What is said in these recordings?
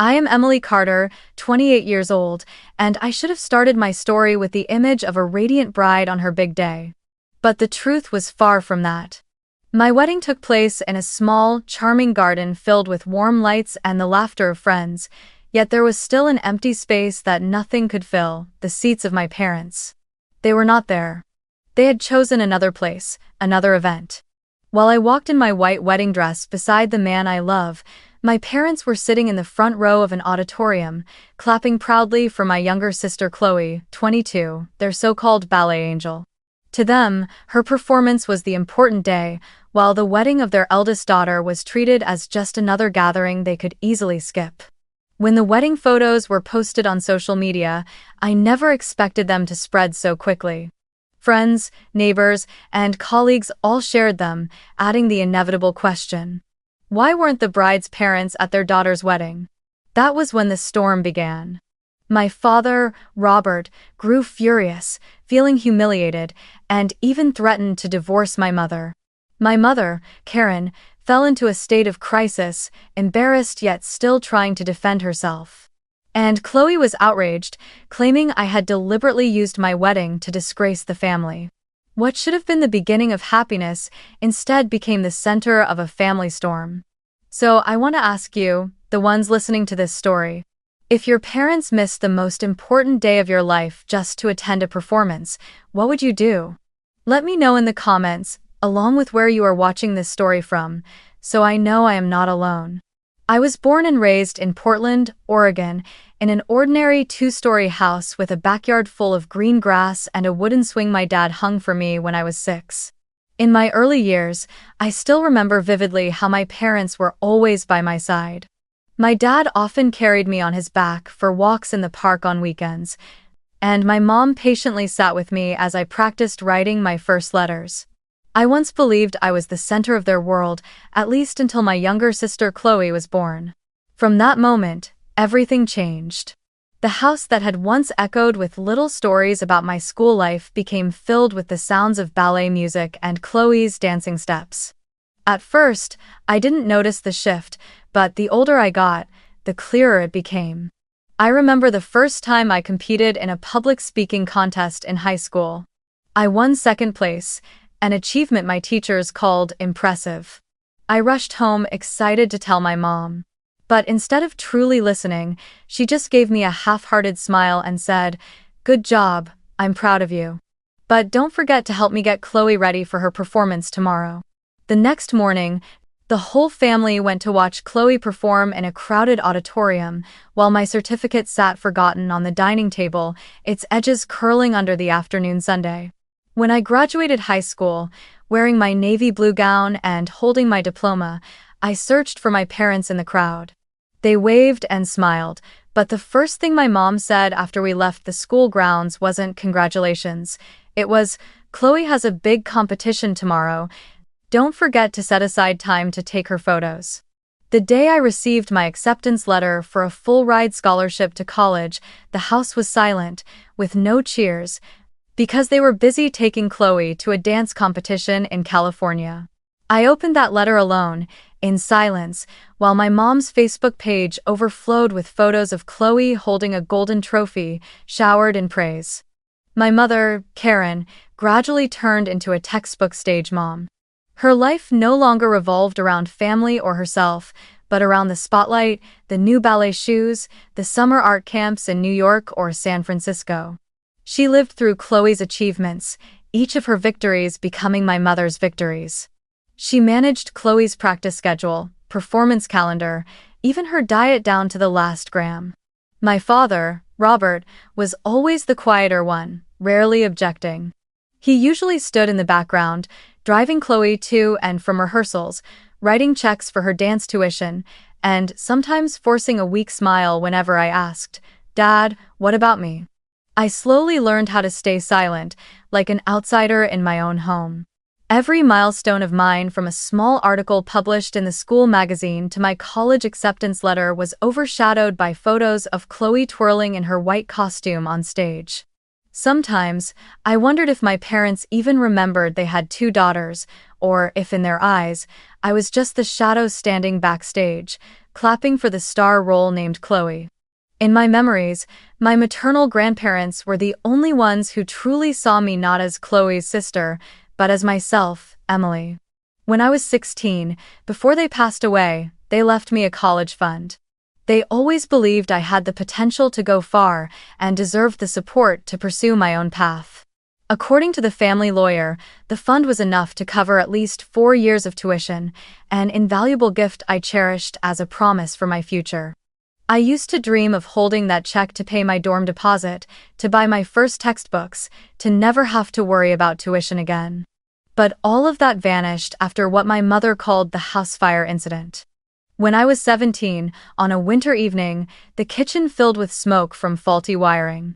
I am Emily Carter, 28 years old, and I should have started my story with the image of a radiant bride on her big day. But the truth was far from that. My wedding took place in a small, charming garden filled with warm lights and the laughter of friends, yet there was still an empty space that nothing could fill: the seats of my parents. They were not there. They had chosen another place, another event. While I walked in my white wedding dress beside the man I love, my parents were sitting in the front row of an auditorium, clapping proudly for my younger sister Chloe, 22, their so-called ballet angel. To them, her performance was the important day, while the wedding of their eldest daughter was treated as just another gathering they could easily skip. When the wedding photos were posted on social media, I never expected them to spread so quickly. Friends, neighbors, and colleagues all shared them, adding the inevitable question: why weren't the bride's parents at their daughter's wedding? That was when the storm began. My father, Robert, grew furious, feeling humiliated, and even threatened to divorce my mother. My mother, Karen, fell into a state of crisis, embarrassed yet still trying to defend herself. And Chloe was outraged, claiming I had deliberately used my wedding to disgrace the family. What should have been the beginning of happiness instead became the center of a family storm. So I want to ask you, the ones listening to this story, if your parents missed the most important day of your life just to attend a performance, what would you do? Let me know in the comments, along with where you are watching this story from, so I know I am not alone. I was born and raised in Portland, Oregon, in an ordinary two-story house with a backyard full of green grass and a wooden swing my dad hung for me when I was 6. In my early years, I still remember vividly how my parents were always by my side. My dad often carried me on his back for walks in the park on weekends, and my mom patiently sat with me as I practiced writing my first letters. I once believed I was the center of their world, at least until my younger sister Chloe was born. From that moment, everything changed. The house that had once echoed with little stories about my school life became filled with the sounds of ballet music and Chloe's dancing steps. At first, I didn't notice the shift, but the older I got, the clearer it became. I remember the first time I competed in a public speaking contest in high school. I won second place, an achievement my teachers called impressive. I rushed home excited to tell my mom. But instead of truly listening, she just gave me a half-hearted smile and said, "Good job, I'm proud of you. But don't forget to help me get Chloe ready for her performance tomorrow." The next morning, the whole family went to watch Chloe perform in a crowded auditorium, while my certificate sat forgotten on the dining table, its edges curling under the afternoon sundae. When I graduated high school, wearing my navy blue gown and holding my diploma, I searched for my parents in the crowd. They waved and smiled, but the first thing my mom said after we left the school grounds wasn't "congratulations." It was, "Chloe has a big competition tomorrow. Don't forget to set aside time to take her photos." The day I received my acceptance letter for a full-ride scholarship to college, the house was silent, with no cheers, because they were busy taking Chloe to a dance competition in California. I opened that letter alone, in silence, while my mom's Facebook page overflowed with photos of Chloe holding a golden trophy, showered in praise. My mother, Karen, gradually turned into a textbook stage mom. Her life no longer revolved around family or herself, but around the spotlight, the new ballet shoes, the summer art camps in New York or San Francisco. She lived through Chloe's achievements, each of her victories becoming my mother's victories. She managed Chloe's practice schedule, performance calendar, even her diet down to the last gram. My father, Robert, was always the quieter one, rarely objecting. He usually stood in the background, driving Chloe to and from rehearsals, writing checks for her dance tuition, and sometimes forcing a weak smile whenever I asked, "Dad, what about me?" I slowly learned how to stay silent, like an outsider in my own home. Every milestone of mine, from a small article published in the school magazine to my college acceptance letter, was overshadowed by photos of Chloe twirling in her white costume on stage. Sometimes, I wondered if my parents even remembered they had 2 daughters, or if in their eyes, I was just the shadow standing backstage, clapping for the star role named Chloe. In my memories, my maternal grandparents were the only ones who truly saw me not as Chloe's sister, but as myself, Emily. When I was 16, before they passed away, they left me a college fund. They always believed I had the potential to go far and deserved the support to pursue my own path. According to the family lawyer, the fund was enough to cover at least 4 years of tuition, an invaluable gift I cherished as a promise for my future. I used to dream of holding that check to pay my dorm deposit, to buy my first textbooks, to never have to worry about tuition again. But all of that vanished after what my mother called the house fire incident. When I was 17, on a winter evening, the kitchen filled with smoke from faulty wiring.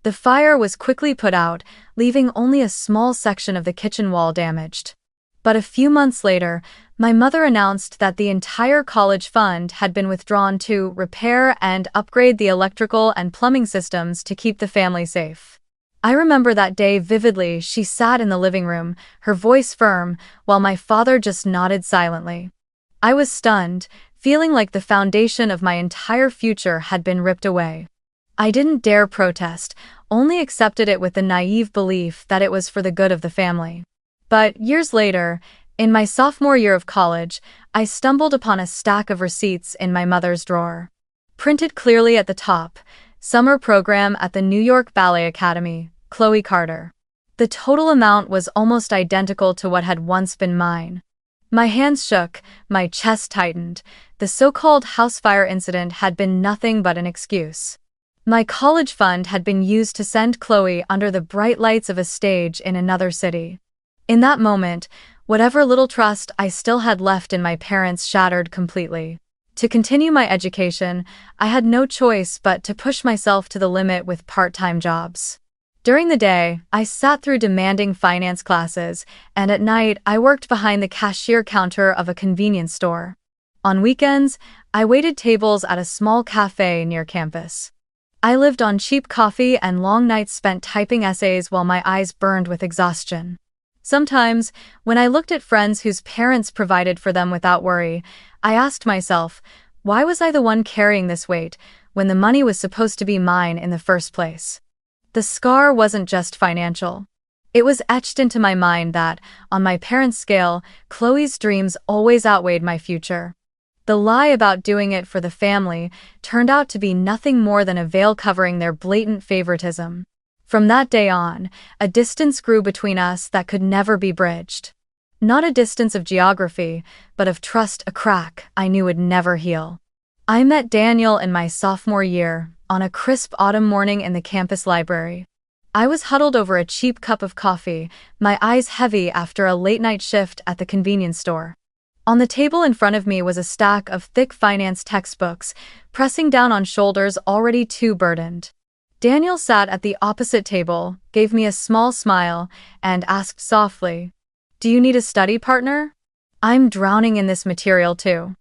The fire was quickly put out, leaving only a small section of the kitchen wall damaged. But a few months later, my mother announced that the entire college fund had been withdrawn to repair and upgrade the electrical and plumbing systems to keep the family safe. I remember that day vividly. She sat in the living room, her voice firm, while my father just nodded silently. I was stunned, feeling like the foundation of my entire future had been ripped away. I didn't dare protest, only accepted it with the naive belief that it was for the good of the family. But years later, in my sophomore year of college, I stumbled upon a stack of receipts in my mother's drawer. Printed clearly at the top, summer program at the New York Ballet Academy, Chloe Carter. The total amount was almost identical to what had once been mine. My hands shook, my chest tightened. The so-called house fire incident had been nothing but an excuse. My college fund had been used to send Chloe under the bright lights of a stage in another city. In that moment, whatever little trust I still had left in my parents shattered completely. To continue my education, I had no choice but to push myself to the limit with part-time jobs. During the day, I sat through demanding finance classes, and at night, I worked behind the cashier counter of a convenience store. On weekends, I waited tables at a small cafe near campus. I lived on cheap coffee and long nights spent typing essays while my eyes burned with exhaustion. Sometimes, when I looked at friends whose parents provided for them without worry, I asked myself, why was I the one carrying this weight when the money was supposed to be mine in the first place? The scar wasn't just financial. It was etched into my mind that, on my parents' scale, Chloe's dreams always outweighed my future. The lie about doing it for the family turned out to be nothing more than a veil covering their blatant favoritism. From that day on, a distance grew between us that could never be bridged. Not a distance of geography, but of trust, a crack I knew would never heal. I met Daniel in my sophomore year, on a crisp autumn morning in the campus library. I was huddled over a cheap cup of coffee, my eyes heavy after a late-night shift at the convenience store. On the table in front of me was a stack of thick finance textbooks, pressing down on shoulders already too burdened. Daniel sat at the opposite table, gave me a small smile, and asked softly, "Do you need a study partner? I'm drowning in this material too."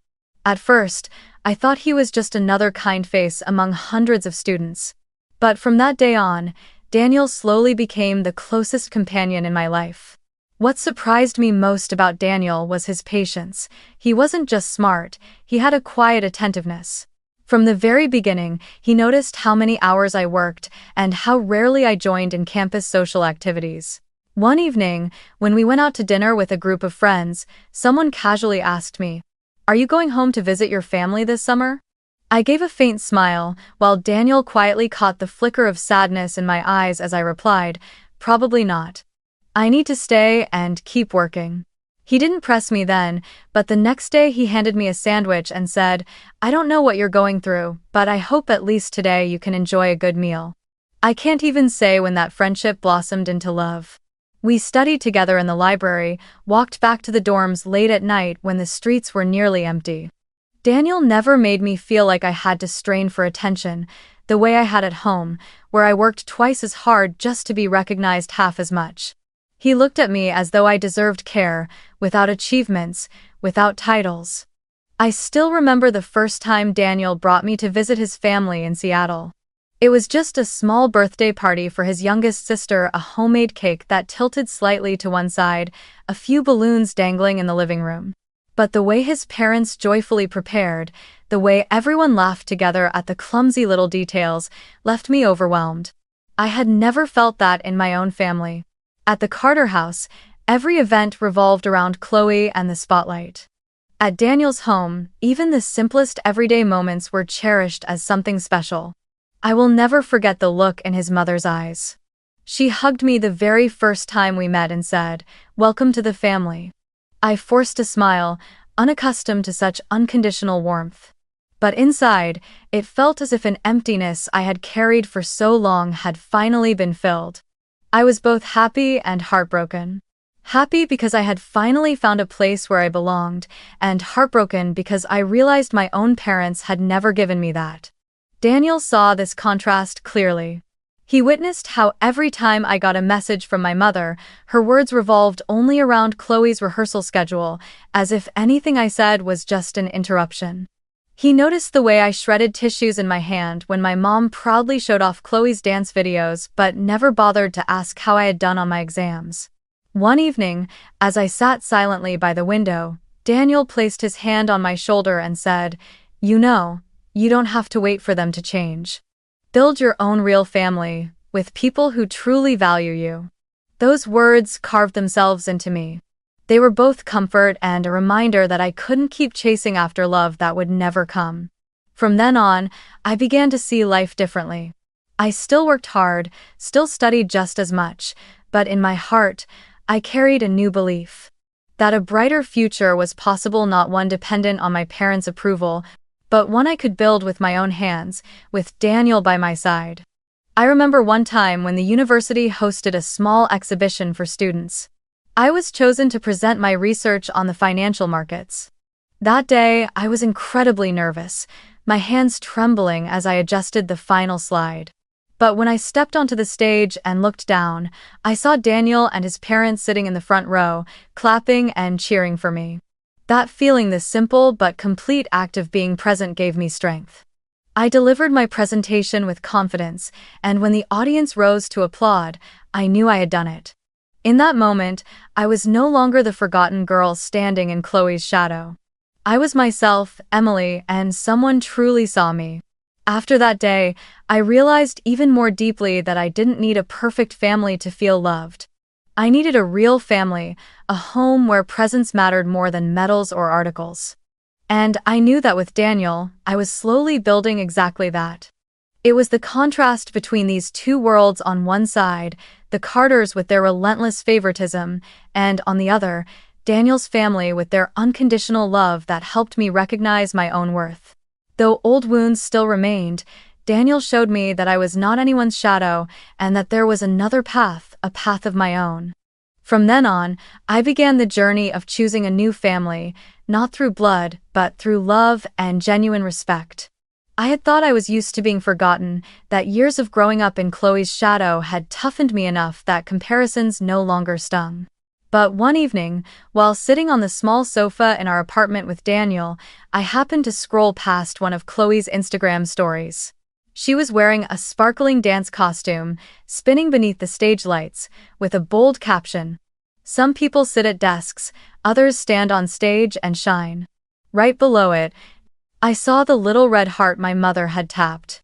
At first, I thought he was just another kind face among hundreds of students. But from that day on, Daniel slowly became the closest companion in my life. What surprised me most about Daniel was his patience. He wasn't just smart, he had a quiet attentiveness. From the very beginning, he noticed how many hours I worked and how rarely I joined in campus social activities. One evening, when we went out to dinner with a group of friends, someone casually asked me, "Are you going home to visit your family this summer?" I gave a faint smile, while Daniel quietly caught the flicker of sadness in my eyes as I replied, "Probably not. I need to stay and keep working." He didn't press me then, but the next day he handed me a sandwich and said, "I don't know what you're going through, but I hope at least today you can enjoy a good meal." I can't even say when that friendship blossomed into love. We studied together in the library, walked back to the dorms late at night when the streets were nearly empty. Daniel never made me feel like I had to strain for attention, the way I had at home, where I worked twice as hard just to be recognized half as much. He looked at me as though I deserved care, without achievements, without titles. I still remember the first time Daniel brought me to visit his family in Seattle. It was just a small birthday party for his youngest sister, a homemade cake that tilted slightly to one side, a few balloons dangling in the living room. But the way his parents joyfully prepared, the way everyone laughed together at the clumsy little details, left me overwhelmed. I had never felt that in my own family. At the Carter house, every event revolved around Chloe and the spotlight. At Daniel's home, even the simplest everyday moments were cherished as something special. I will never forget the look in his mother's eyes. She hugged me the very first time we met and said, "Welcome to the family." I forced a smile, unaccustomed to such unconditional warmth. But inside, it felt as if an emptiness I had carried for so long had finally been filled. I was both happy and heartbroken. Happy because I had finally found a place where I belonged, and heartbroken because I realized my own parents had never given me that. Daniel saw this contrast clearly. He witnessed how every time I got a message from my mother, her words revolved only around Chloe's rehearsal schedule, as if anything I said was just an interruption. He noticed the way I shredded tissues in my hand when my mom proudly showed off Chloe's dance videos but never bothered to ask how I had done on my exams. One evening, as I sat silently by the window, Daniel placed his hand on my shoulder and said, "You don't have to wait for them to change. Build your own real family, with people who truly value you." Those words carved themselves into me. They were both comfort and a reminder that I couldn't keep chasing after love that would never come. From then on, I began to see life differently. I still worked hard, still studied just as much, but in my heart, I carried a new belief. That a brighter future was possible, not one dependent on my parents' approval, but one I could build with my own hands, with Daniel by my side. I remember one time when the university hosted a small exhibition for students. I was chosen to present my research on the financial markets. That day, I was incredibly nervous, my hands trembling as I adjusted the final slide. But when I stepped onto the stage and looked down, I saw Daniel and his parents sitting in the front row, clapping and cheering for me. That feeling, this simple but complete act of being present, gave me strength. I delivered my presentation with confidence, and when the audience rose to applaud, I knew I had done it. In that moment, I was no longer the forgotten girl standing in Chloe's shadow. I was myself, Emily, and someone truly saw me. After that day, I realized even more deeply that I didn't need a perfect family to feel loved. I needed a real family, a home where presence mattered more than medals or articles. And I knew that with Daniel, I was slowly building exactly that. It was the contrast between these two worlds: on one side, the Carters with their relentless favoritism, and on the other, Daniel's family with their unconditional love, that helped me recognize my own worth. Though old wounds still remained, Daniel showed me that I was not anyone's shadow and that there was another path, a path of my own. From then on, I began the journey of choosing a new family, not through blood, but through love and genuine respect. I had thought I was used to being forgotten, that years of growing up in Chloe's shadow had toughened me enough that comparisons no longer stung. But one evening, while sitting on the small sofa in our apartment with Daniel, I happened to scroll past one of Chloe's Instagram stories. She was wearing a sparkling dance costume, spinning beneath the stage lights, with a bold caption, "Some people sit at desks, others stand on stage and shine." Right below it, I saw the little red heart my mother had tapped.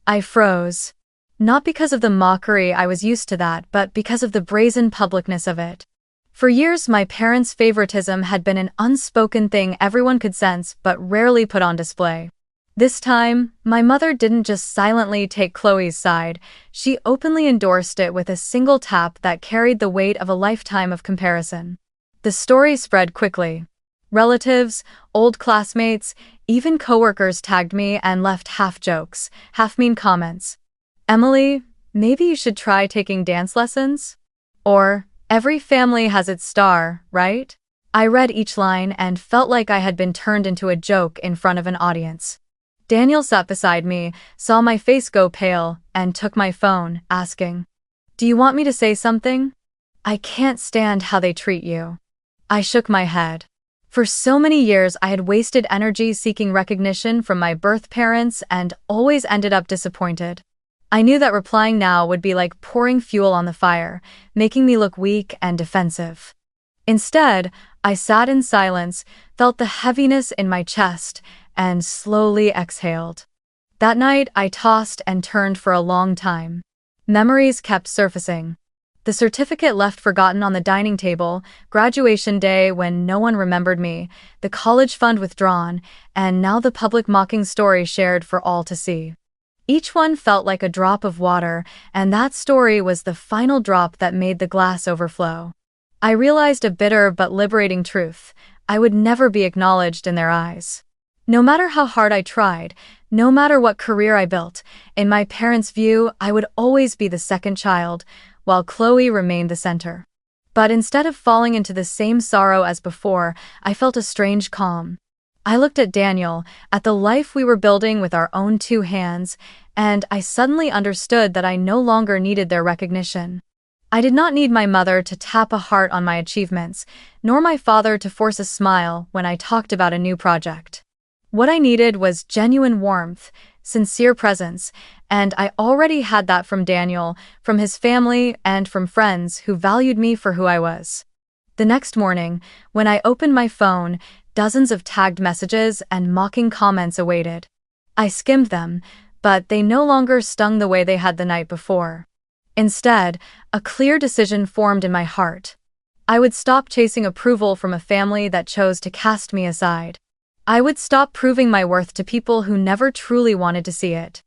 I froze. Not because of the mockery, I was used to that, but because of the brazen publicness of it. For years, my parents' favoritism had been an unspoken thing everyone could sense but rarely put on display. This time, my mother didn't just silently take Chloe's side, she openly endorsed it with a single tap that carried the weight of a lifetime of comparison. The story spread quickly. Relatives, old classmates, even coworkers tagged me and left half jokes, half mean comments. "Emily, maybe you should try taking dance lessons?" Or, "Every family has its star, right?" I read each line and felt like I had been turned into a joke in front of an audience. Daniel sat beside me, saw my face go pale, and took my phone, asking, "Do you want me to say something?" "I can't stand how they treat you." I shook my head. For so many years, I had wasted energy seeking recognition from my birth parents and always ended up disappointed. I knew that replying now would be like pouring fuel on the fire, making me look weak and defensive. Instead, I sat in silence, felt the heaviness in my chest, and slowly exhaled. That night, I tossed and turned for a long time. Memories kept surfacing. The certificate left forgotten on the dining table, graduation day when no one remembered me, the college fund withdrawn, and now the public mocking story shared for all to see. Each one felt like a drop of water, and that story was the final drop that made the glass overflow. I realized a bitter but liberating truth: I would never be acknowledged in their eyes. No matter how hard I tried, no matter what career I built, in my parents' view, I would always be the second child, while Chloe remained the center. But instead of falling into the same sorrow as before, I felt a strange calm. I looked at Daniel, at the life we were building with our own two hands, and I suddenly understood that I no longer needed their recognition. I did not need my mother to tap a heart on my achievements, nor my father to force a smile when I talked about a new project. What I needed was genuine warmth, sincere presence, and I already had that from Daniel, from his family, and from friends who valued me for who I was. The next morning, when I opened my phone, dozens of tagged messages and mocking comments awaited. I skimmed them, but they no longer stung the way they had the night before. Instead, a clear decision formed in my heart. I would stop chasing approval from a family that chose to cast me aside. I would stop proving my worth to people who never truly wanted to see it.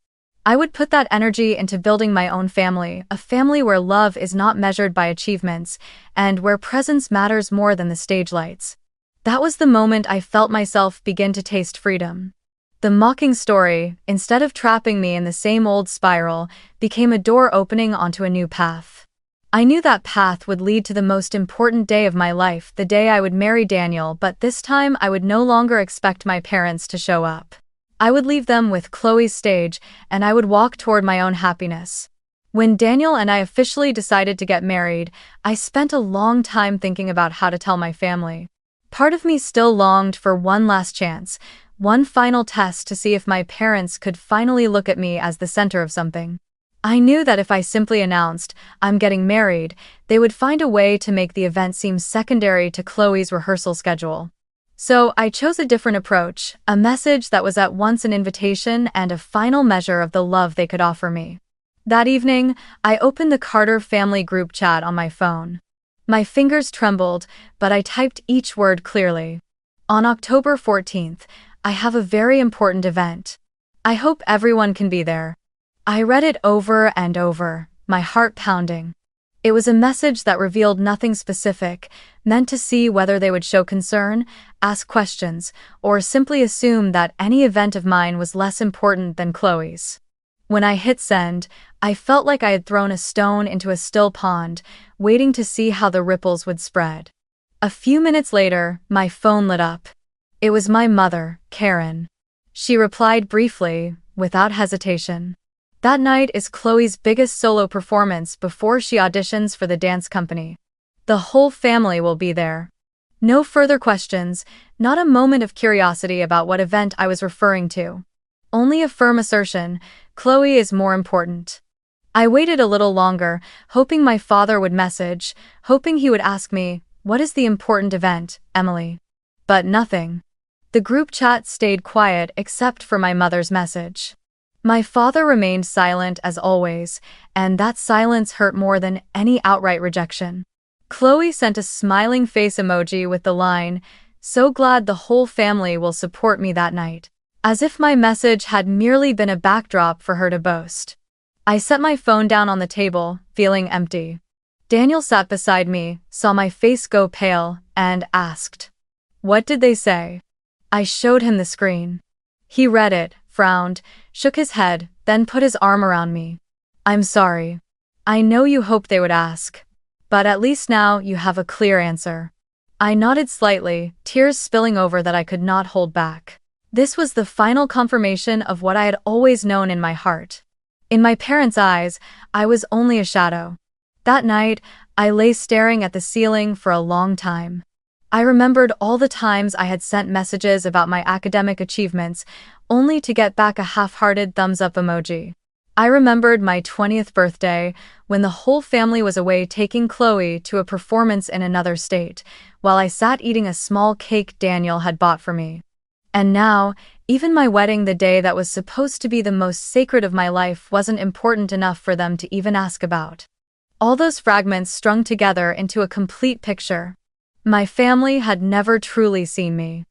I would put that energy into building my own family, a family where love is not measured by achievements, and where presence matters more than the stage lights. That was the moment I felt myself begin to taste freedom. The mocking story, instead of trapping me in the same old spiral, became a door opening onto a new path. I knew that path would lead to the most important day of my life, the day I would marry Daniel, but this time I would no longer expect my parents to show up. I would leave them with Chloe's stage, and I would walk toward my own happiness. When Daniel and I officially decided to get married, I spent a long time thinking about how to tell my family. Part of me still longed for one last chance, one final test to see if my parents could finally look at me as the center of something. I knew that if I simply announced, "I'm getting married," they would find a way to make the event seem secondary to Chloe's rehearsal schedule. So I chose a different approach, a message that was at once an invitation and a final measure of the love they could offer me. That evening, I opened the Carter family group chat on my phone. My fingers trembled, but I typed each word clearly. On October 14th, I have a very important event. I hope everyone can be there. I read it over and over, my heart pounding. It was a message that revealed nothing specific, meant to see whether they would show concern, ask questions, or simply assume that any event of mine was less important than Chloe's. When I hit send, I felt like I had thrown a stone into a still pond, waiting to see how the ripples would spread. A few minutes later, my phone lit up. It was my mother, Karen. She replied briefly, without hesitation. That night is Chloe's biggest solo performance before she auditions for the dance company. The whole family will be there. No further questions, not a moment of curiosity about what event I was referring to. Only a firm assertion: Chloe is more important. I waited a little longer, hoping my father would message, hoping he would ask me, "What is the important event, Emily?" But nothing. The group chat stayed quiet except for my mother's message. My father remained silent as always, and that silence hurt more than any outright rejection. Chloe sent a smiling face emoji with the line, "So glad the whole family will support me that night," as if my message had merely been a backdrop for her to boast. I set my phone down on the table, feeling empty. Daniel sat beside me, saw my face go pale, and asked, "What did they say?" I showed him the screen. He read it, frowned, shook his head, then put his arm around me. "I'm sorry. I know you hoped they would ask. But at least now you have a clear answer." I nodded slightly, tears spilling over that I could not hold back. This was the final confirmation of what I had always known in my heart. In my parents' eyes, I was only a shadow. That night, I lay staring at the ceiling for a long time. I remembered all the times I had sent messages about my academic achievements, only to get back a half-hearted thumbs-up emoji. I remembered my 20th birthday when the whole family was away taking Chloe to a performance in another state, while I sat eating a small cake Daniel had bought for me. And now, even my wedding, the day that was supposed to be the most sacred of my life, wasn't important enough for them to even ask about. All those fragments strung together into a complete picture. My family had never truly seen me.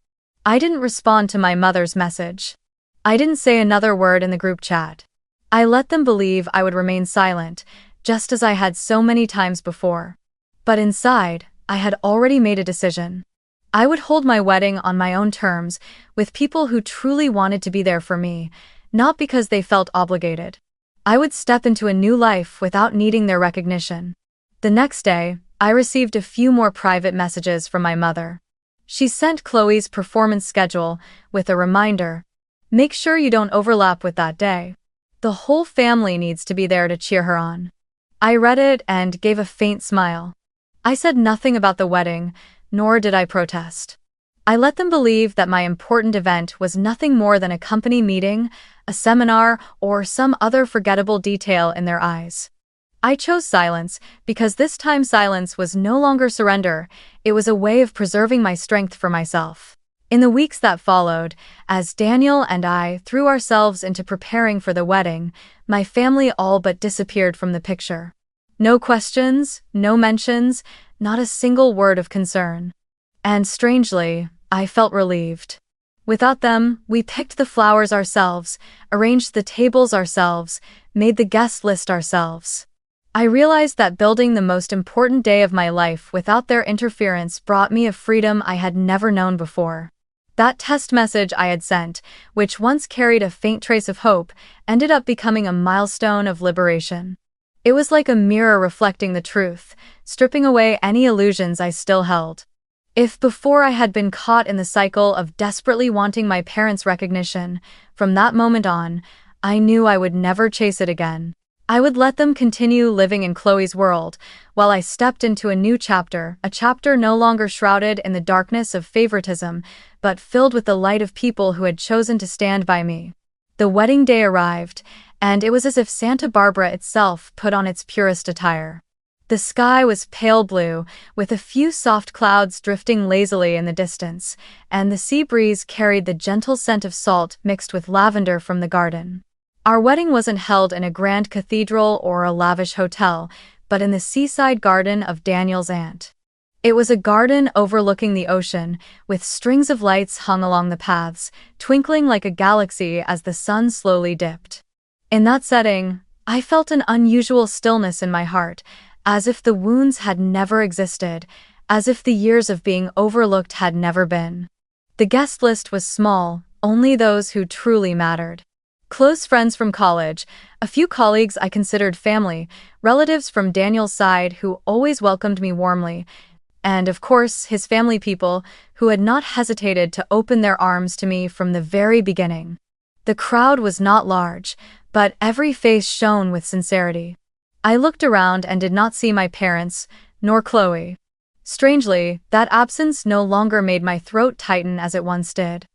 I didn't respond to my mother's message. I didn't say another word in the group chat. I let them believe I would remain silent, just as I had so many times before. But inside, I had already made a decision. I would hold my wedding on my own terms, with people who truly wanted to be there for me, not because they felt obligated. I would step into a new life without needing their recognition. The next day, I received a few more private messages from my mother. She sent Chloe's performance schedule with a reminder. Make sure you don't overlap with that day. The whole family needs to be there to cheer her on. I read it and gave a faint smile. I said nothing about the wedding, nor did I protest. I let them believe that my important event was nothing more than a company meeting, a seminar, or some other forgettable detail in their eyes. I chose silence because this time silence was no longer surrender, it was a way of preserving my strength for myself. In the weeks that followed, as Daniel and I threw ourselves into preparing for the wedding, my family all but disappeared from the picture. No questions, no mentions, not a single word of concern. And strangely, I felt relieved. Without them, we picked the flowers ourselves, arranged the tables ourselves, made the guest list ourselves. I realized that building the most important day of my life without their interference brought me a freedom I had never known before. That test message I had sent, which once carried a faint trace of hope, ended up becoming a milestone of liberation. It was like a mirror reflecting the truth, stripping away any illusions I still held. If before I had been caught in the cycle of desperately wanting my parents' recognition, from that moment on, I knew I would never chase it again. I would let them continue living in Chloe's world, while I stepped into a new chapter, a chapter no longer shrouded in the darkness of favoritism, but filled with the light of people who had chosen to stand by me. The wedding day arrived, and it was as if Santa Barbara itself put on its purest attire. The sky was pale blue, with a few soft clouds drifting lazily in the distance, and the sea breeze carried the gentle scent of salt mixed with lavender from the garden. Our wedding wasn't held in a grand cathedral or a lavish hotel, but in the seaside garden of Daniel's aunt. It was a garden overlooking the ocean, with strings of lights hung along the paths, twinkling like a galaxy as the sun slowly dipped. In that setting, I felt an unusual stillness in my heart, as if the wounds had never existed, as if the years of being overlooked had never been. The guest list was small, only those who truly mattered. Close friends from college, a few colleagues I considered family, relatives from Daniel's side who always welcomed me warmly, and of course his family people who had not hesitated to open their arms to me from the very beginning. The crowd was not large, but every face shone with sincerity. I looked around and did not see my parents, nor Chloe. Strangely, that absence no longer made my throat tighten as it once did.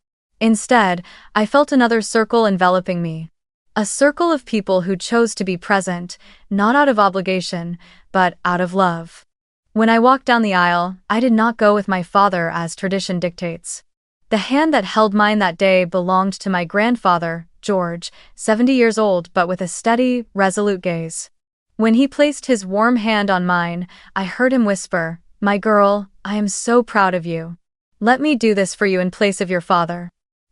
Instead, I felt another circle enveloping me. A circle of people who chose to be present, not out of obligation, but out of love. When I walked down the aisle, I did not go with my father as tradition dictates. The hand that held mine that day belonged to my grandfather, George, 70 years old but with a steady, resolute gaze. When he placed his warm hand on mine, I heard him whisper, "My girl, I am so proud of you. Let me do this for you in place of your father."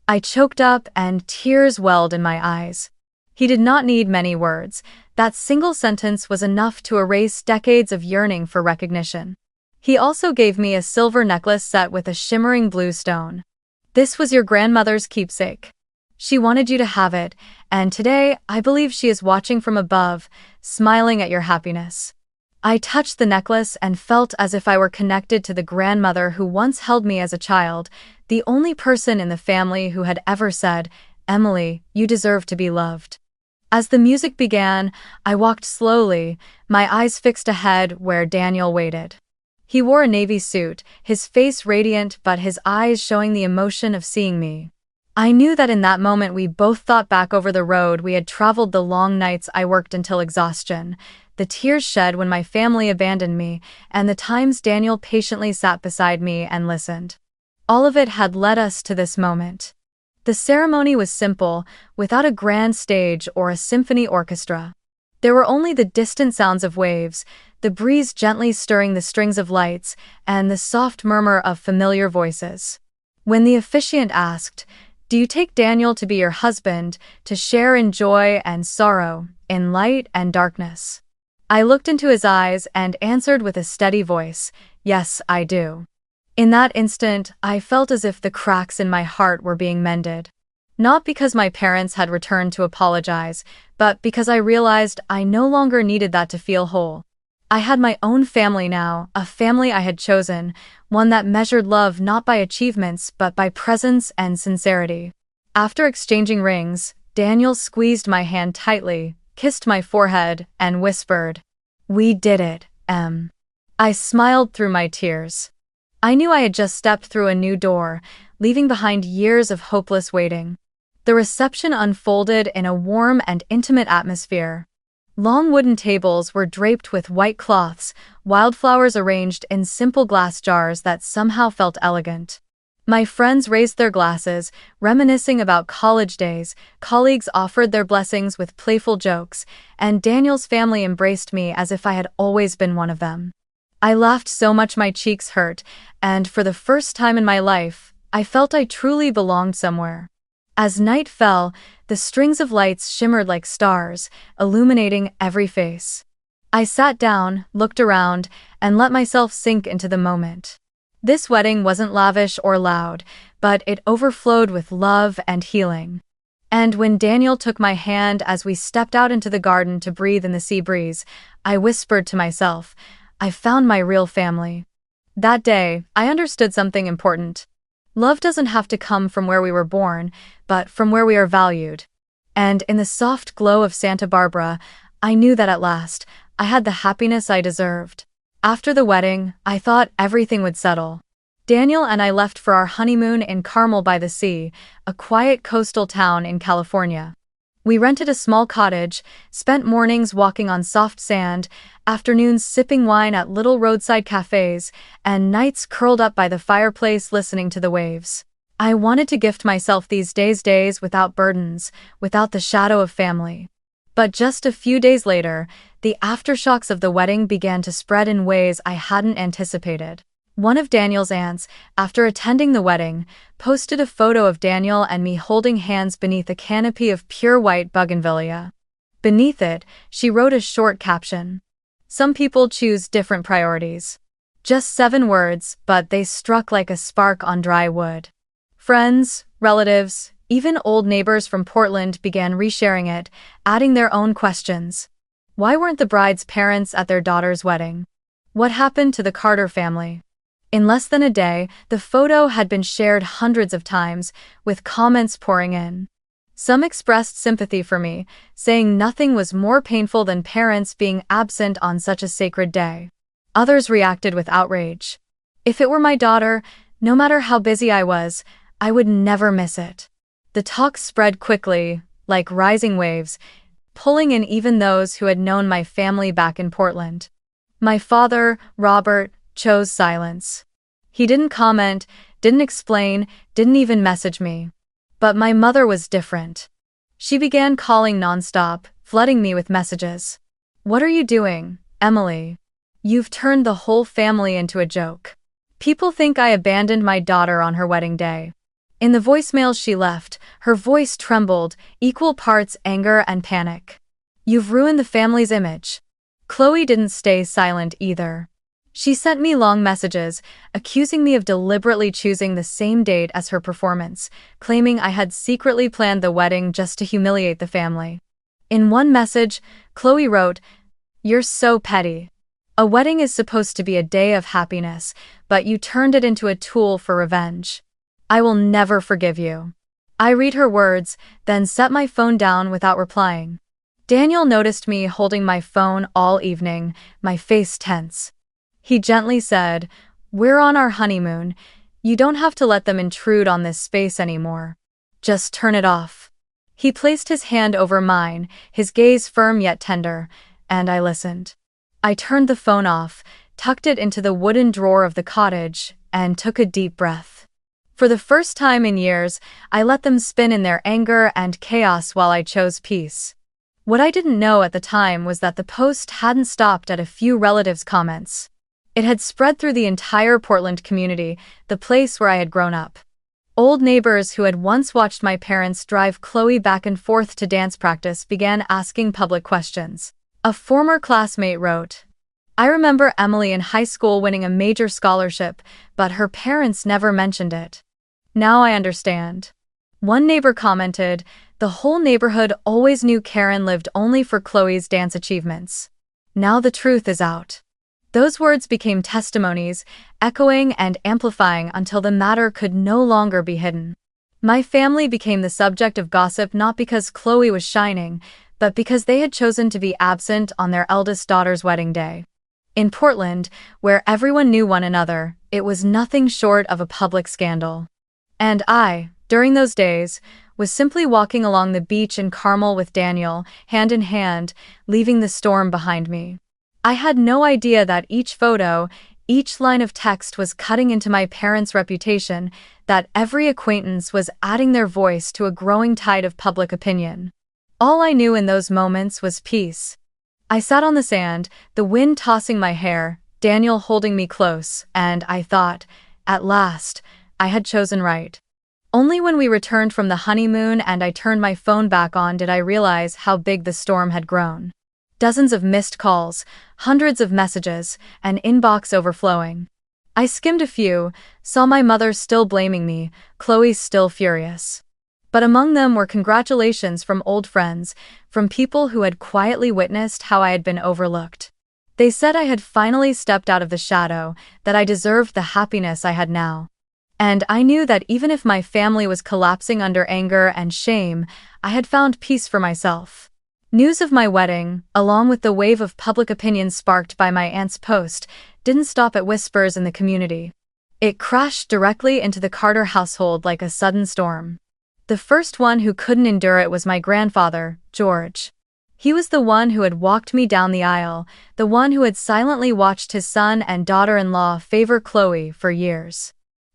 I choked up and tears welled in my eyes. He did not need many words. That single sentence was enough to erase decades of yearning for recognition. He also gave me a silver necklace set with a shimmering blue stone. "This was your grandmother's keepsake. She wanted you to have it, and today I believe she is watching from above, smiling at your happiness." I touched the necklace and felt as if I were connected to the grandmother who once held me as a child, the only person in the family who had ever said, "Emily, you deserve to be loved." As the music began, I walked slowly, my eyes fixed ahead where Daniel waited. He wore a navy suit, his face radiant but his eyes showing the emotion of seeing me. I knew that in that moment we both thought back over the road we had traveled, the long nights I worked until exhaustion, the tears shed when my family abandoned me, and the times Daniel patiently sat beside me and listened. All of it had led us to this moment. The ceremony was simple, without a grand stage or a symphony orchestra. There were only the distant sounds of waves, the breeze gently stirring the strings of lights, and the soft murmur of familiar voices. When the officiant asked, "Do you take Daniel to be your husband, to share in joy and sorrow, in light and darkness?" I looked into his eyes and answered with a steady voice, "Yes, I do." In that instant, I felt as if the cracks in my heart were being mended. Not because my parents had returned to apologize, but because I realized I no longer needed that to feel whole. I had my own family now, a family I had chosen, one that measured love not by achievements but by presence and sincerity. After exchanging rings, Daniel squeezed my hand tightly, kissed my forehead, and whispered, "We did it, Em." I smiled through my tears. I knew I had just stepped through a new door, leaving behind years of hopeless waiting. The reception unfolded in a warm and intimate atmosphere. Long wooden tables were draped with white cloths, wildflowers arranged in simple glass jars that somehow felt elegant. My friends raised their glasses, reminiscing about college days, colleagues offered their blessings with playful jokes, and Daniel's family embraced me as if I had always been one of them. I laughed so much my cheeks hurt, and for the first time in my life, I felt I truly belonged somewhere. As night fell, the strings of lights shimmered like stars, illuminating every face. I sat down, looked around, and let myself sink into the moment. This wedding wasn't lavish or loud, but it overflowed with love and healing. And when Daniel took my hand as we stepped out into the garden to breathe in the sea breeze, I whispered to myself, "I found my real family." That day, I understood something important. Love doesn't have to come from where we were born, but from where we are valued. And in the soft glow of Santa Barbara, I knew that at last, I had the happiness I deserved. After the wedding, I thought everything would settle. Daniel and I left for our honeymoon in Carmel by the Sea, a quiet coastal town in California. We rented a small cottage, spent mornings walking on soft sand, afternoons sipping wine at little roadside cafes, and nights curled up by the fireplace listening to the waves. I wanted to gift myself these days without burdens, without the shadow of family. But just a few days later, the aftershocks of the wedding began to spread in ways I hadn't anticipated. One of Daniel's aunts, after attending the wedding, posted a photo of Daniel and me holding hands beneath a canopy of pure white bougainvillea. Beneath it, she wrote a short caption. "Some people choose different priorities." Just 7 words, but they struck like a spark on dry wood. Friends, relatives, even old neighbors from Portland began resharing it, adding their own questions. Why weren't the bride's parents at their daughter's wedding? What happened to the Carter family? In less than a day, the photo had been shared hundreds of times, with comments pouring in. Some expressed sympathy for me, saying nothing was more painful than parents being absent on such a sacred day. Others reacted with outrage. If it were my daughter, no matter how busy I was, I would never miss it. The talk spread quickly, like rising waves, pulling in even those who had known my family back in Portland. My father, Robert, chose silence. He didn't comment, didn't explain, didn't even message me. But my mother was different. She began calling nonstop, flooding me with messages. "What are you doing, Emily? You've turned the whole family into a joke. People think I abandoned my daughter on her wedding day." In the voicemails she left, her voice trembled, equal parts anger and panic. "You've ruined the family's image." Chloe didn't stay silent either. She sent me long messages, accusing me of deliberately choosing the same date as her performance, claiming I had secretly planned the wedding just to humiliate the family. In one message, Chloe wrote, "You're so petty. A wedding is supposed to be a day of happiness, but you turned it into a tool for revenge. I will never forgive you." I read her words, then set my phone down without replying. Daniel noticed me holding my phone all evening, my face tense. He gently said, "We're on our honeymoon. You don't have to let them intrude on this space anymore. Just turn it off." He placed his hand over mine, his gaze firm yet tender, and I listened. I turned the phone off, tucked it into the wooden drawer of the cottage, and took a deep breath. For the first time in years, I let them spin in their anger and chaos while I chose peace. What I didn't know at the time was that the post hadn't stopped at a few relatives' comments. It had spread through the entire Portland community, the place where I had grown up. Old neighbors who had once watched my parents drive Chloe back and forth to dance practice began asking public questions. A former classmate wrote, "I remember Emily in high school winning a major scholarship, but her parents never mentioned it. Now I understand." One neighbor commented, "The whole neighborhood always knew Karen lived only for Chloe's dance achievements. Now the truth is out." Those words became testimonies, echoing and amplifying until the matter could no longer be hidden. My family became the subject of gossip not because Chloe was shining, but because they had chosen to be absent on their eldest daughter's wedding day. In Portland, where everyone knew one another, it was nothing short of a public scandal. And I, during those days, was simply walking along the beach in Carmel with Daniel, hand in hand, leaving the storm behind me. I had no idea that each photo, each line of text was cutting into my parents' reputation, that every acquaintance was adding their voice to a growing tide of public opinion. All I knew in those moments was peace. I sat on the sand, the wind tossing my hair, Daniel holding me close, and I thought, at last, I had chosen right. Only when we returned from the honeymoon and I turned my phone back on did I realize how big the storm had grown. Dozens of missed calls, hundreds of messages, an inbox overflowing. I skimmed a few, saw my mother still blaming me, Chloe still furious. But among them were congratulations from old friends, from people who had quietly witnessed how I had been overlooked. They said I had finally stepped out of the shadow, that I deserved the happiness I had now. And I knew that even if my family was collapsing under anger and shame, I had found peace for myself. News of my wedding, along with the wave of public opinion sparked by my aunt's post, didn't stop at whispers in the community. It crashed directly into the Carter household like a sudden storm. The first one who couldn't endure it was my grandfather, George. He was the one who had walked me down the aisle, the one who had silently watched his son and daughter-in-law favor Chloe for years.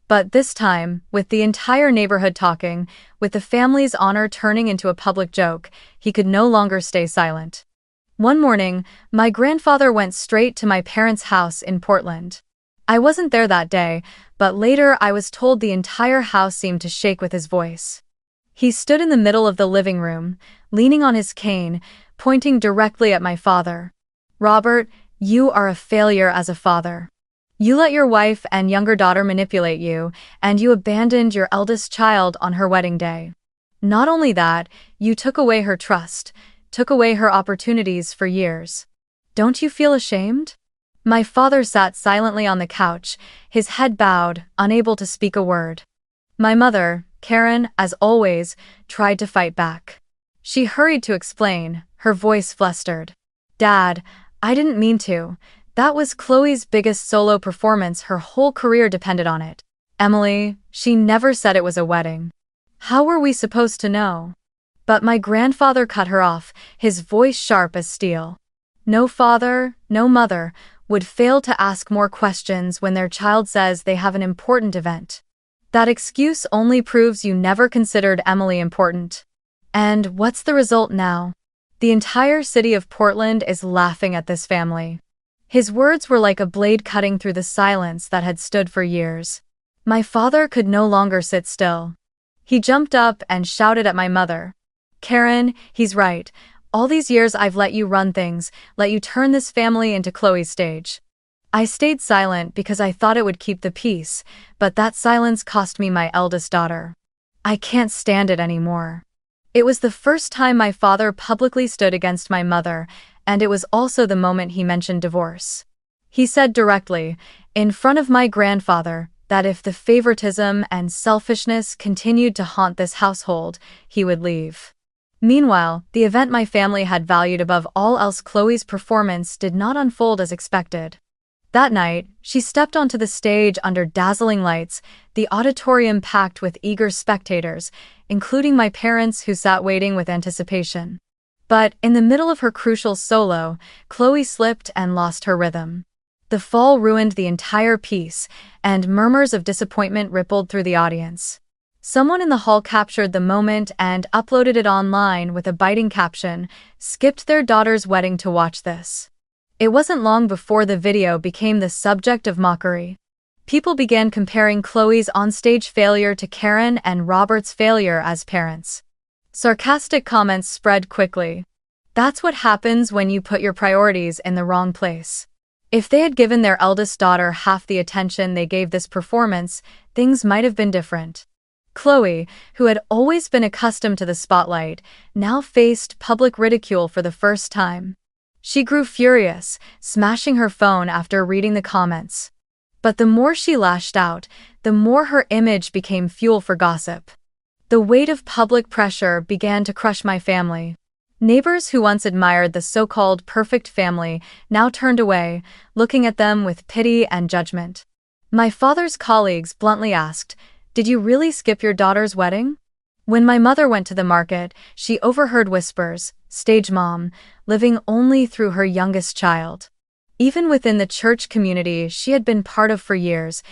But this time, with the entire neighborhood talking, with the family's honor turning into a public joke, he could no longer stay silent. One morning, my grandfather went straight to my parents' house in Portland. I wasn't there that day, but later I was told the entire house seemed to shake with his voice. He stood in the middle of the living room, leaning on his cane, pointing directly at my father. "Robert, you are a failure as a father. You let your wife and younger daughter manipulate you, and you abandoned your eldest child on her wedding day. Not only that, you took away her trust, took away her opportunities for years. Don't you feel ashamed?" My father sat silently on the couch, his head bowed, unable to speak a word. My mother, Karen, as always, tried to fight back. She hurried to explain, her voice flustered. "Dad, I didn't mean to. That was Chloe's biggest solo performance, her whole career depended on it. Emily, she never said it was a wedding. How were we supposed to know?" But my grandfather cut her off, his voice sharp as steel. No father, no mother, would fail to ask more questions when their child says they have an important event. That excuse only proves you never considered Emily important. And what's the result now? The entire city of Portland is laughing at this family. His words were like a blade cutting through the silence that had stood for years. My father could no longer sit still. He jumped up and shouted at my mother. "Karen, he's right. All these years I've let you run things, let you turn this family into Chloe's stage. I stayed silent because I thought it would keep the peace, but that silence cost me my eldest daughter. I can't stand it anymore." It was the first time my father publicly stood against my mother, and it was also the moment he mentioned divorce. He said directly, in front of my grandfather, that if the favoritism and selfishness continued to haunt this household, he would leave. Meanwhile, the event my family had valued above all else, Chloe's performance, did not unfold as expected. That night, she stepped onto the stage under dazzling lights, the auditorium packed with eager spectators, including my parents who sat waiting with anticipation. But in the middle of her crucial solo, Chloe slipped and lost her rhythm. The fall ruined the entire piece, and murmurs of disappointment rippled through the audience. Someone in the hall captured the moment and uploaded it online with a biting caption, "Skipped their daughter's wedding to watch this." It wasn't long before the video became the subject of mockery. People began comparing Chloe's onstage failure to Karen and Robert's failure as parents. Sarcastic comments spread quickly. That's what happens when you put your priorities in the wrong place. If they had given their eldest daughter half the attention they gave this performance, things might have been different. Chloe, who had always been accustomed to the spotlight, now faced public ridicule for the first time. She grew furious, smashing her phone after reading the comments. But the more she lashed out, the more her image became fuel for gossip. The weight of public pressure began to crush my family. Neighbors who once admired the so-called perfect family now turned away, looking at them with pity and judgment. My father's colleagues bluntly asked, "Did you really skip your daughter's wedding?" When my mother went to the market, she overheard whispers, "Stage mom, living only through her youngest child." Even within the church community she had been part of for years,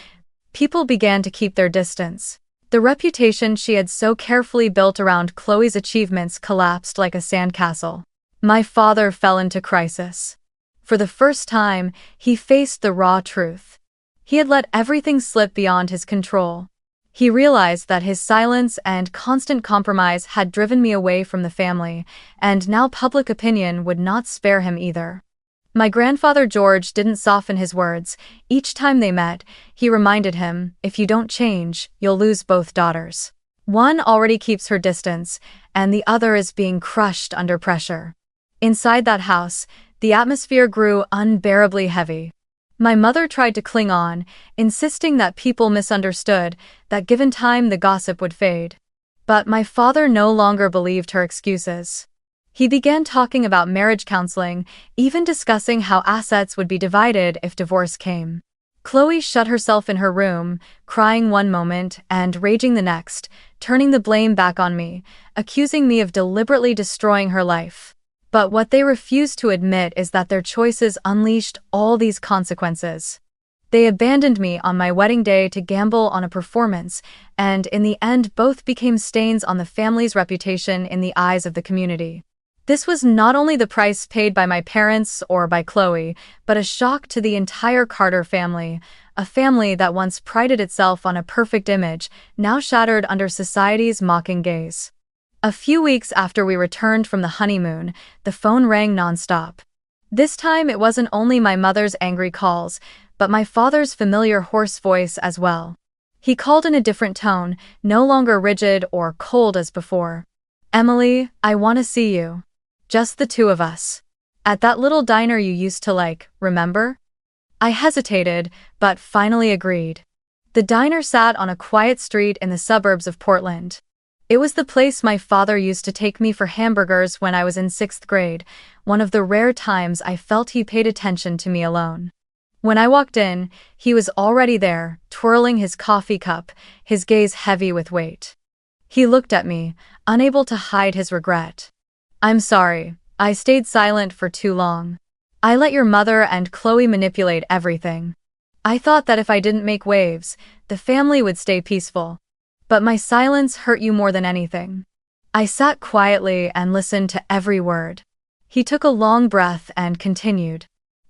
people began to keep their distance. The reputation she had so carefully built around Chloe's achievements collapsed like a sandcastle. My father fell into crisis. For the first time, he faced the raw truth. He had let everything slip beyond his control. He realized that his silence and constant compromise had driven me away from the family, and now public opinion would not spare him either. My grandfather George didn't soften his words. Each time they met, he reminded him, "If you don't change, you'll lose both daughters. One already keeps her distance, and the other is being crushed under pressure." Inside that house, the atmosphere grew unbearably heavy. My mother tried to cling on, insisting that people misunderstood, that given time the gossip would fade. But my father no longer believed her excuses. He began talking about marriage counseling, even discussing how assets would be divided if divorce came. Chloe shut herself in her room, crying one moment and raging the next, turning the blame back on me, accusing me of deliberately destroying her life. But what they refused to admit is that their choices unleashed all these consequences. They abandoned me on my wedding day to gamble on a performance, and in the end both became stains on the family's reputation in the eyes of the community. This was not only the price paid by my parents or by Chloe, but a shock to the entire Carter family, a family that once prided itself on a perfect image, now shattered under society's mocking gaze. A few weeks after we returned from the honeymoon, the phone rang nonstop. This time it wasn't only my mother's angry calls, but my father's familiar hoarse voice as well. He called in a different tone, no longer rigid or cold as before. "Emily, I want to see you. Just the two of us. At that little diner you used to like, remember?" I hesitated, but finally agreed. The diner sat on a quiet street in the suburbs of Portland. It was the place my father used to take me for hamburgers when I was in 6th grade, one of the rare times I felt he paid attention to me alone. When I walked in, he was already there, twirling his coffee cup, his gaze heavy with weight. He looked at me, unable to hide his regret. "I'm sorry, I stayed silent for too long. I let your mother and Chloe manipulate everything. I thought that if I didn't make waves, the family would stay peaceful. But my silence hurt you more than anything." I sat quietly and listened to every word. He took a long breath and continued.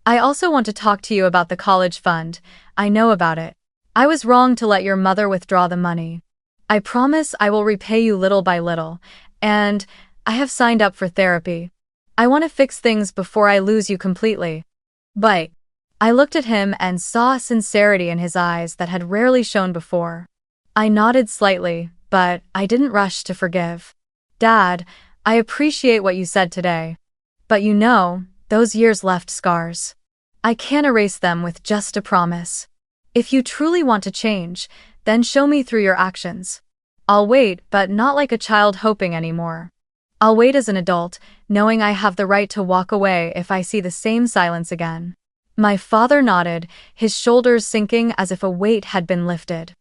"I also want to talk to you about the college fund. I know about it. I was wrong to let your mother withdraw the money. I promise I will repay you little by little, and I have signed up for therapy. I want to fix things before I lose you completely." But I looked at him and saw a sincerity in his eyes that had rarely shown before. I nodded slightly, but I didn't rush to forgive. "Dad, I appreciate what you said today. But you know, those years left scars. I can't erase them with just a promise. If you truly want to change, then show me through your actions. I'll wait, but not like a child hoping anymore. I'll wait as an adult, knowing I have the right to walk away if I see the same silence again." My father nodded, his shoulders sinking as if a weight had been lifted.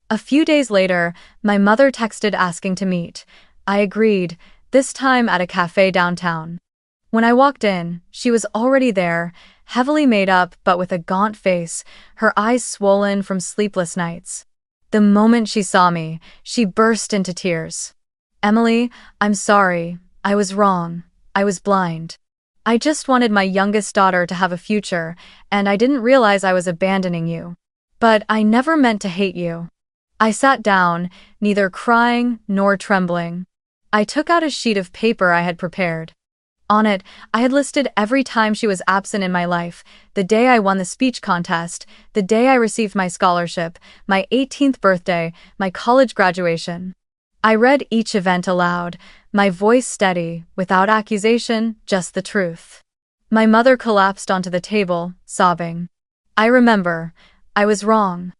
A few days later, my mother texted asking to meet. I agreed, this time at a cafe downtown. When I walked in, she was already there, heavily made up but with a gaunt face, her eyes swollen from sleepless nights. The moment she saw me, she burst into tears. Emily, I'm sorry. I was wrong. I was blind. I just wanted my youngest daughter to have a future, and I didn't realize I was abandoning you. But I never meant to hate you. I sat down, neither crying nor trembling. I took out a sheet of paper I had prepared. On it, I had listed every time she was absent in my life: the day I won the speech contest, the day I received my scholarship, my 18th birthday, my college graduation. I read each event aloud, my voice steady, without accusation, just the truth. My mother collapsed onto the table, sobbing. I remember. I was wrong.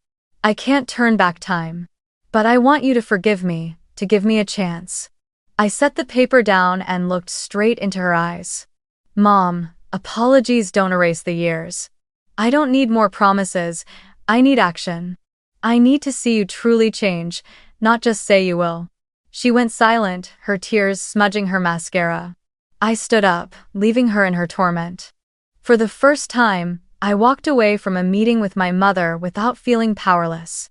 I can't turn back time. But I want you to forgive me, to give me a chance. I set the paper down and looked straight into her eyes. Mom, apologies don't erase the years. I don't need more promises. I need action. I need to see you truly change, not just say you will. She went silent, her tears smudging her mascara. I stood up, leaving her in her torment. For the first time, I walked away from a meeting with my mother without feeling powerless.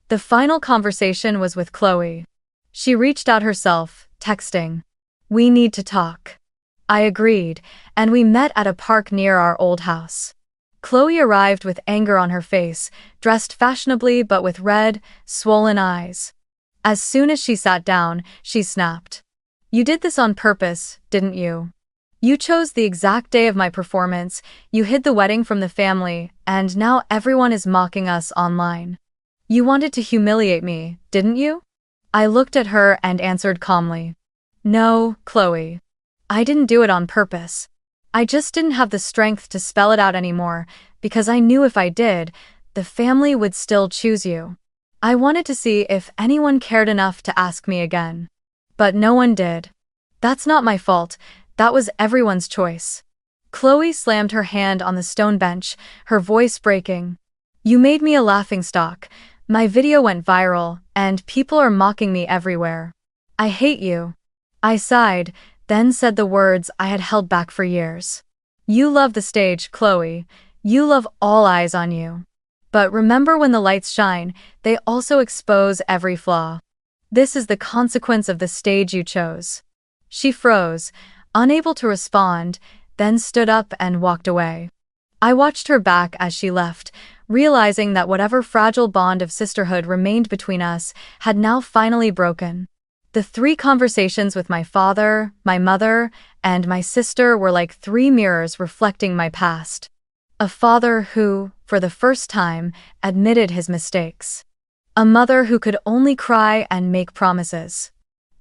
The final conversation was with Chloe. She reached out herself, texting, "We need to talk." I agreed, and we met at a park near our old house. Chloe arrived with anger on her face, dressed fashionably but with red, swollen eyes. As soon as she sat down, she snapped. "You did this on purpose, didn't you? You chose the exact day of my performance, you hid the wedding from the family, and now everyone is mocking us online. You wanted to humiliate me, didn't you?" I looked at her and answered calmly. "No, Chloe. I didn't do it on purpose. I just didn't have the strength to spell it out anymore, because I knew if I did, the family would still choose you. I wanted to see if anyone cared enough to ask me again. But no one did. That's not my fault. That was everyone's choice." Chloe slammed her hand on the stone bench, her voice breaking. "You made me a laughingstock. My video went viral, and people are mocking me everywhere. I hate you." I sighed, then said the words I had held back for years. "You love the stage, Chloe. You love all eyes on you. But remember, when the lights shine, they also expose every flaw. This is the consequence of the stage you chose." She froze, unable to respond, then stood up and walked away. I watched her back as she left, realizing that whatever fragile bond of sisterhood remained between us had now finally broken. The 3 conversations with my father, my mother, and my sister were like 3 mirrors reflecting my past. A father who, for the first time, admitted his mistakes. A mother who could only cry and make promises.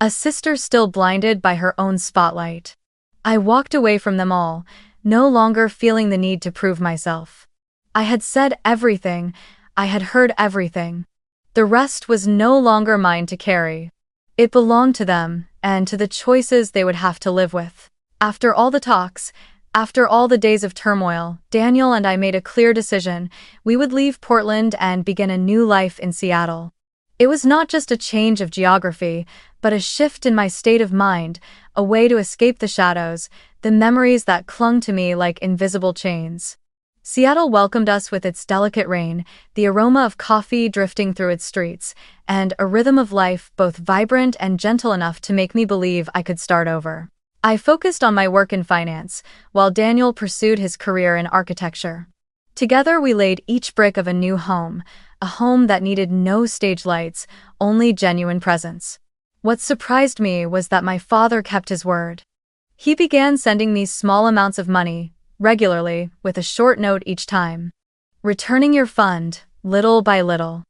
A sister still blinded by her own spotlight. I walked away from them all, no longer feeling the need to prove myself. I had said everything, I had heard everything. The rest was no longer mine to carry. It belonged to them, and to the choices they would have to live with. After all the talks, after all the days of turmoil, Daniel and I made a clear decision: we would leave Portland and begin a new life in Seattle. It was not just a change of geography, but a shift in my state of mind, a way to escape the shadows, the memories that clung to me like invisible chains. Seattle welcomed us with its delicate rain, the aroma of coffee drifting through its streets, and a rhythm of life both vibrant and gentle enough to make me believe I could start over. I focused on my work in finance, while Daniel pursued his career in architecture. Together we laid each brick of a new home, a home that needed no stage lights, only genuine presence. What surprised me was that my father kept his word. He began sending me small amounts of money, regularly, with a short note each time. "Returning your fund, little by little."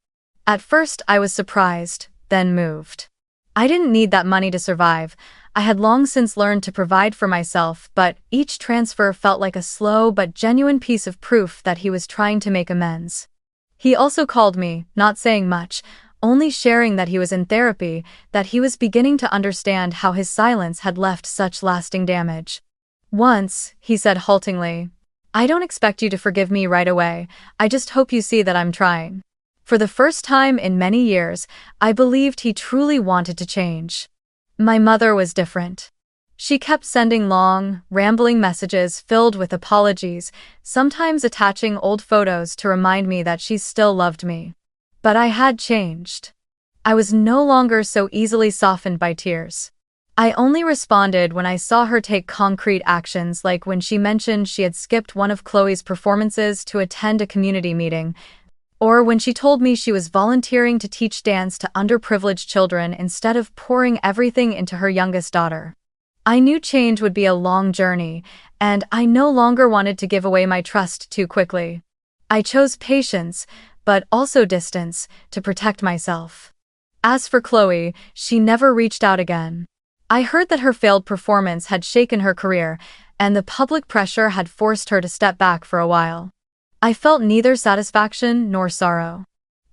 At first I was surprised, then moved. I didn't need that money to survive. I had long since learned to provide for myself, but each transfer felt like a slow but genuine piece of proof that he was trying to make amends. He also called me, not saying much, only sharing that he was in therapy, that he was beginning to understand how his silence had left such lasting damage. Once, he said haltingly, I don't expect you to forgive me right away, I just hope you see that I'm trying. For the first time in many years, I believed he truly wanted to change. My mother was different. She kept sending long, rambling messages filled with apologies, sometimes attaching old photos to remind me that she still loved me. But I had changed. I was no longer so easily softened by tears. I only responded when I saw her take concrete actions, like when she mentioned she had skipped one of Chloe's performances to attend a community meeting, or when she told me she was volunteering to teach dance to underprivileged children instead of pouring everything into her youngest daughter. I knew change would be a long journey, and I no longer wanted to give away my trust too quickly. I chose patience, but also distance, to protect myself. As for Chloe, she never reached out again. I heard that her failed performance had shaken her career, and the public pressure had forced her to step back for a while. I felt neither satisfaction nor sorrow.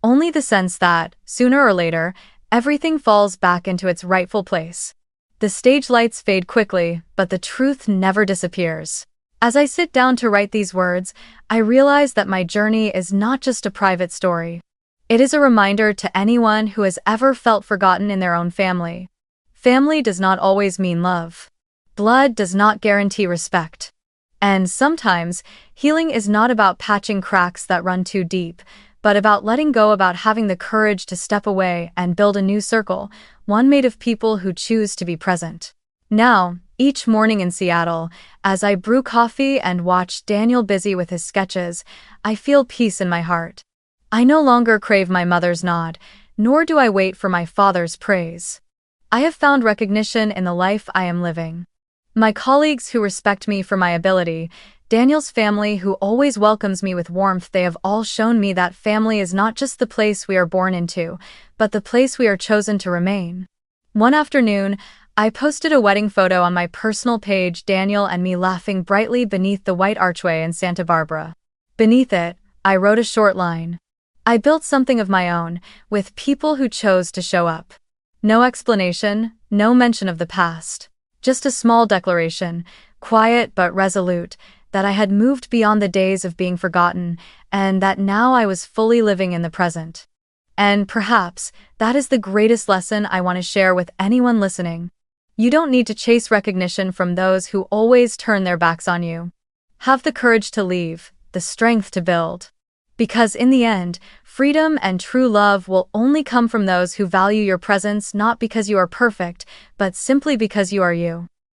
Only the sense that, sooner or later, everything falls back into its rightful place. The stage lights fade quickly, but the truth never disappears. As I sit down to write these words, I realize that my journey is not just a private story. It is a reminder to anyone who has ever felt forgotten in their own family. Family does not always mean love. Blood does not guarantee respect. And sometimes, healing is not about patching cracks that run too deep, but about letting go, about having the courage to step away and build a new circle, one made of people who choose to be present. Now, each morning in Seattle, as I brew coffee and watch Daniel busy with his sketches, I feel peace in my heart. I no longer crave my mother's nod, nor do I wait for my father's praise. I have found recognition in the life I am living. My colleagues who respect me for my ability, Daniel's family who always welcomes me with warmth, they have all shown me that family is not just the place we are born into, but the place we are chosen to remain. One afternoon, I posted a wedding photo on my personal page, Daniel and me laughing brightly beneath the white archway in Santa Barbara. Beneath it, I wrote a short line. I built something of my own, with people who chose to show up. No explanation, no mention of the past. Just a small declaration, quiet but resolute, that I had moved beyond the days of being forgotten, and that now I was fully living in the present. And perhaps, that is the greatest lesson I want to share with anyone listening. You don't need to chase recognition from those who always turn their backs on you. Have the courage to leave, the strength to build. Because in the end, freedom and true love will only come from those who value your presence, not because you are perfect, but simply because you are you.